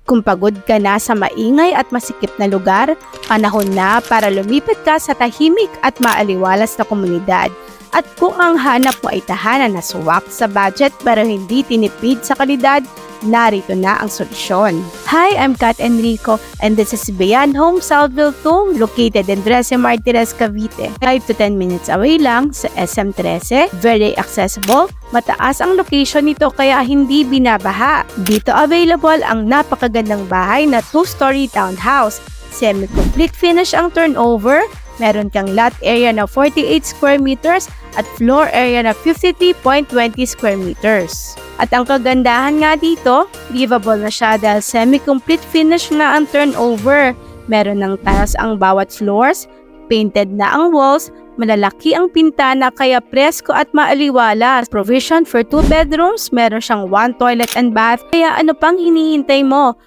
Kung pagod ka na sa maingay at masikip na lugar, panahon na para lumipat ka sa tahimik at maaliwalas na komunidad. At kung ang hanap mo ay tahanan na suwak sa budget pero hindi tinipid sa kalidad, narito na ang solusyon. Hi, I'm Kat Enrico and this is Bayan Home Southville 2 located in 13 Martires, Cavite. 5 to 10 minutes away lang sa SM 13, very accessible, mataas ang location nito kaya hindi binabaha. Dito available ang napakagandang bahay na 2-story townhouse. Semi-complete finish ang turnover, meron kang lot area na 48 square meters at floor area na 53.20 square meters. At ang kagandahan nga dito, livable na siya dahil semi-complete finish na ang turnover. Meron ng tiles ang bawat floors, painted na ang walls, malalaki ang pintana kaya presko at maaliwalas. Provision for 2 bedrooms, meron siyang 1 toilet and bath, kaya ano pang hinihintay mo?